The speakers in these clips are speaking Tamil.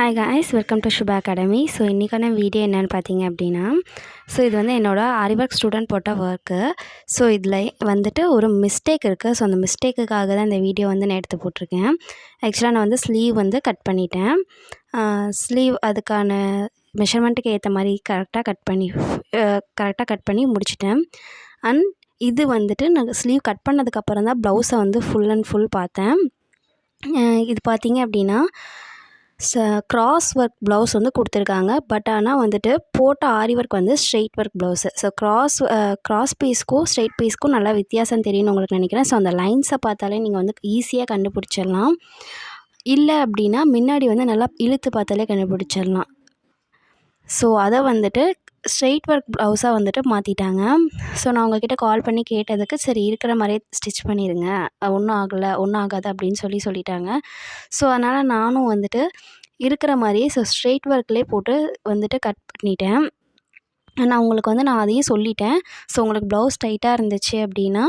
Hi guys, welcome to Subha Academy. So இன்றைக்கான வீடியோ என்னென்னு பார்த்தீங்க அப்படின்னா, இது வந்து என்னோடய ஆரிவொர்க் ஸ்டூடெண்ட் போட்ட ஒர்க்கு. ஸோ இதில் வந்துட்டு ஒரு மிஸ்டேக் இருக்குது. ஸோ அந்த மிஸ்டேக்குக்காக தான் இந்த வீடியோ வந்து நான் எடுத்து போட்டிருக்கேன். ஆக்சுவலாக நான் வந்து ஸ்லீவ் வந்து கட் பண்ணிட்டேன். ஸ்லீவ் அதுக்கான மெஷர்மெண்ட்டுக்கு ஏற்ற மாதிரி கரெக்டாக கட் பண்ணி முடிச்சிட்டேன். அண்ட் இது வந்துட்டு நான் ஸ்லீவ் கட் பண்ணதுக்கப்புறம் தான் ப்ளவுஸை வந்து ஃபுல் அண்ட் ஃபுல் பார்த்தேன். இது பார்த்தீங்க அப்படின்னா கிராஸ் ஒர்க் ப்ளவுஸ் வந்து கொடுத்துருக்காங்க. பட் ஆனால் வந்துட்டு போட்ட ஆரி ஒர்க் வந்து straight work blouse. So cross பீஸ்க்கும் ஸ்ட்ரெயிட் பீஸ்க்கும் நல்லா வித்தியாசம் தெரியும்னு உங்களுக்கு நினைக்கிறேன். ஸோ அந்த லைன்ஸை பார்த்தாலே நீங்கள் வந்து ஈஸியாக கண்டுபிடிச்சிடலாம். இல்லை அப்படின்னா முன்னாடி வந்து நல்லா இழுத்து பார்த்தாலே கண்டுபிடிச்சிடலாம். ஸோ அதை வந்துட்டு ஸ்ட்ரெயிட் ஒர்க் ப்ளவுஸாக வந்துட்டு மாற்றிட்டாங்க. ஸோ நான் உங்ககிட்ட கால் பண்ணி கேட்டதுக்கு, சரி இருக்கிற மாதிரியே ஸ்டிச் பண்ணிடுங்க, ஒன்றும் ஆகாது அப்படின்னு சொல்லிட்டாங்க. ஸோ அதனால் நானும் வந்துட்டு இருக்கிற மாதிரியே ஸ்ட்ரெயிட் ஒர்க்லேயே போட்டு வந்துட்டு கட் பண்ணிட்டேன். நான் அதையும் சொல்லிட்டேன். ஸோ உங்களுக்கு ப்ளவுஸ் டைட்டாக இருந்துச்சு அப்படின்னா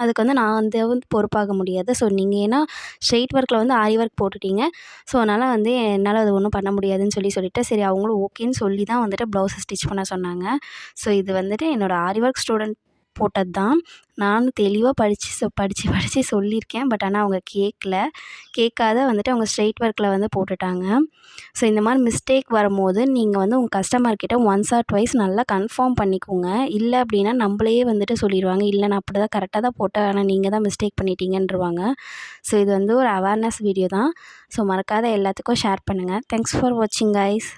அதுக்கு வந்து நான் வந்து பொறுப்பாக முடியாது. ஸோ நீங்கள் ஏன்னா ஸ்ட்ரெயிட் ஒர்க்கில் வந்து ஆரி ஒர்க் போட்டுட்டீங்க. ஸோ அதனால் வந்து என்னால் அது ஒன்றும் பண்ண முடியாதுன்னு சொல்லிவிட்டு, சரி அவங்களும் ஓகேன்னு சொல்லி தான் வந்துட்டு ப்ளவுஸை ஸ்டிச் பண்ண சொன்னாங்க. ஸோ இது வந்துட்டு என்னோடய ஆரி ஒர்க் ஸ்டூடெண்ட் போட்டது தான். நானும் தெளிவாக படித்து சொல்லியிருக்கேன். பட் ஆனால் அவங்க கேட்காத வந்துட்டு அவங்க ஸ்ட்ரெயிட் ஒர்க்கில் வந்து போட்டுட்டாங்க. ஸோ இந்த மாதிரி மிஸ்டேக் வரும்போது நீங்கள் வந்து உங்கள் கஸ்டமர்கிட்ட ஒன்ஸ் ஆர் ட்வைஸ் நல்லா கன்ஃபார்ம் பண்ணிக்கோங்க. இல்லை அப்படின்னா நம்மளையே வந்துட்டு சொல்லிடுவாங்க, இல்லை நான் அப்படி தான் கரெக்டாக தான் போட்டேன், ஆனால் நீங்கள் தான் மிஸ்டேக் பண்ணிட்டீங்கன்றுவாங்க. ஸோ இது வந்து ஒரு அவேர்னஸ் வீடியோ தான். ஸோ மறக்காத எல்லாத்துக்கும் ஷேர் பண்ணுங்கள். தேங்க்ஸ் ஃபார் வாட்சிங் கைஸ்.